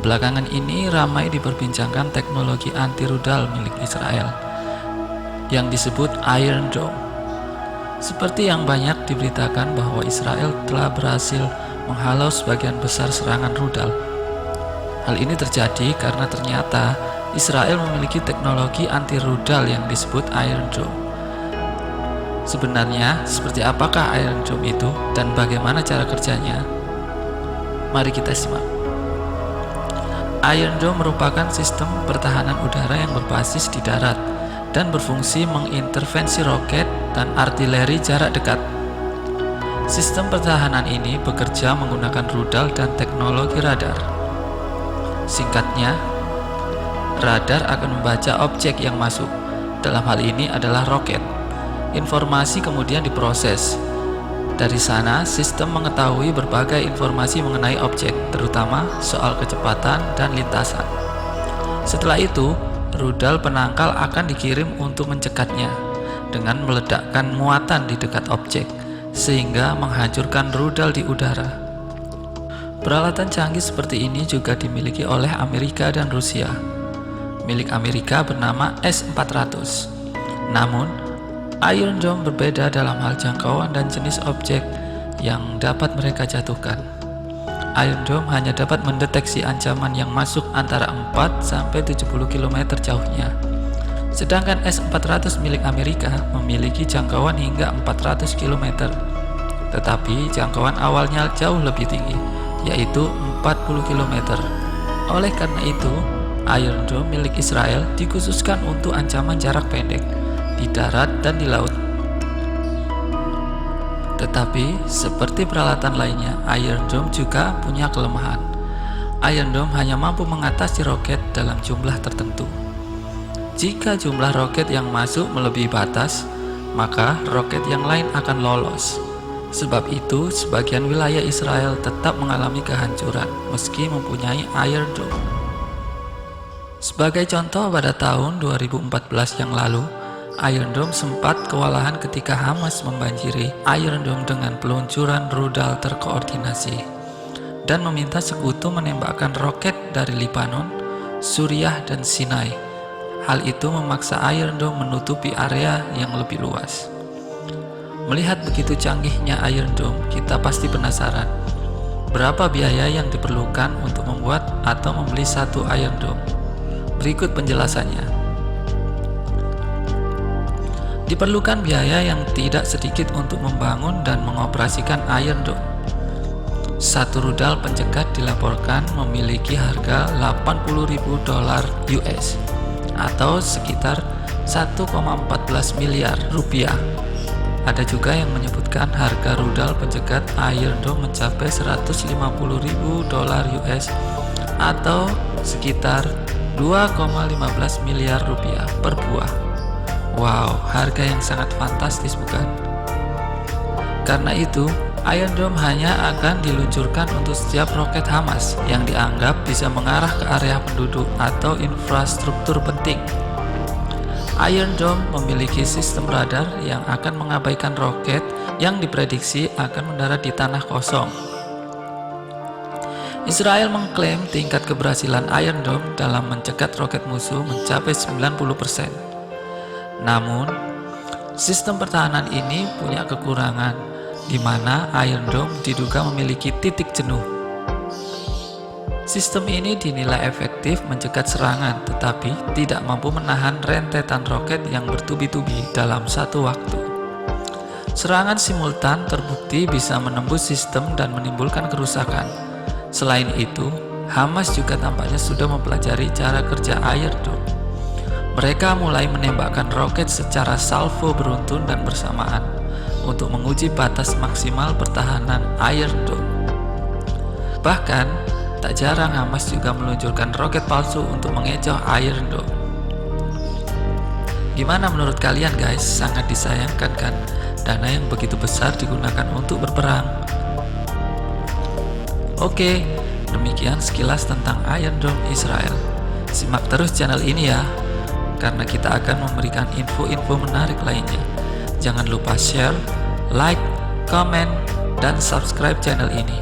Belakangan ini ramai diperbincangkan teknologi anti rudal milik Israel yang disebut Iron Dome. Seperti yang banyak diberitakan bahwa Israel telah berhasil menghalau sebagian besar serangan rudal. Hal ini terjadi karena ternyata Israel memiliki teknologi anti rudal yang disebut Iron Dome. Sebenarnya, seperti apakah Iron Dome itu dan bagaimana cara kerjanya? Mari kita simak. Iron Dome merupakan sistem pertahanan udara yang berbasis di darat dan berfungsi mengintervensi roket dan artileri jarak dekat. Sistem pertahanan ini bekerja menggunakan rudal dan teknologi radar. Singkatnya, radar akan membaca objek yang masuk. Dalam hal ini adalah roket. Informasi kemudian diproses. Dari sana, sistem mengetahui berbagai informasi mengenai objek, terutama soal kecepatan dan lintasan. Setelah itu, rudal penangkal akan dikirim untuk mencekatnya dengan meledakkan muatan di dekat objek, sehingga menghancurkan rudal di udara. Peralatan canggih seperti ini juga dimiliki oleh Amerika dan Rusia. Milik Amerika bernama S-400. Namun, Iron Dome berbeda dalam hal jangkauan dan jenis objek yang dapat mereka jatuhkan. Iron Dome hanya dapat mendeteksi ancaman yang masuk antara 4-70 km jauhnya. Sedangkan S-400 milik Amerika memiliki jangkauan hingga 400 km. Tetapi jangkauan awalnya jauh lebih tinggi, yaitu 40 km. Oleh karena itu, Iron Dome milik Israel dikhususkan untuk ancaman jarak pendek di darat dan di laut. Tetapi seperti peralatan lainnya, Iron Dome juga punya kelemahan. Iron Dome hanya mampu mengatasi roket dalam jumlah tertentu. Jika jumlah roket yang masuk melebihi batas, maka roket yang lain akan lolos. Sebab itu, sebagian wilayah Israel tetap mengalami kehancuran meski mempunyai Iron Dome. Sebagai contoh, pada tahun 2014 yang lalu, Iron Dome sempat kewalahan ketika Hamas membanjiri Iron Dome dengan peluncuran rudal terkoordinasi dan meminta sekutu menembakkan roket dari Lebanon, Suriah, dan Sinai. Hal itu memaksa Iron Dome menutupi area yang lebih luas. Melihat begitu canggihnya Iron Dome, kita pasti penasaran, berapa biaya yang diperlukan untuk membuat atau membeli satu Iron Dome? Berikut penjelasannya. Diperlukan biaya yang tidak sedikit untuk membangun dan mengoperasikan Iron Dome. Satu rudal pencegat dilaporkan memiliki harga $80.000 US atau sekitar 1,14 miliar rupiah. Ada juga yang menyebutkan harga rudal pencegat Iron Dome mencapai $150.000 US atau sekitar 2,15 miliar rupiah per buah. Wow, harga yang sangat fantastis, bukan? Karena itu, Iron Dome hanya akan diluncurkan untuk setiap roket Hamas yang dianggap bisa mengarah ke area penduduk atau infrastruktur penting. Iron Dome memiliki sistem radar yang akan mengabaikan roket yang diprediksi akan mendarat di tanah kosong. Israel mengklaim tingkat keberhasilan Iron Dome dalam mencegat roket musuh mencapai 90%. Namun, sistem pertahanan ini punya kekurangan, di mana Iron Dome diduga memiliki titik jenuh. Sistem ini dinilai efektif mencegat serangan, tetapi tidak mampu menahan rentetan roket yang bertubi-tubi dalam satu waktu. Serangan simultan terbukti bisa menembus sistem dan menimbulkan kerusakan. Selain itu, Hamas juga tampaknya sudah mempelajari cara kerja Iron Dome. Mereka mulai menembakkan roket secara salvo beruntun dan bersamaan untuk menguji batas maksimal pertahanan Iron Dome. Bahkan, tak jarang Hamas juga meluncurkan roket palsu untuk mengecoh Iron Dome. Gimana menurut kalian guys? Sangat disayangkan kan? Dana yang begitu besar digunakan untuk berperang. Oke, demikian sekilas tentang Iron Dome Israel. Simak terus channel ini ya, karena kita akan memberikan info-info menarik lainnya. Jangan lupa share, like, komen, dan subscribe channel ini.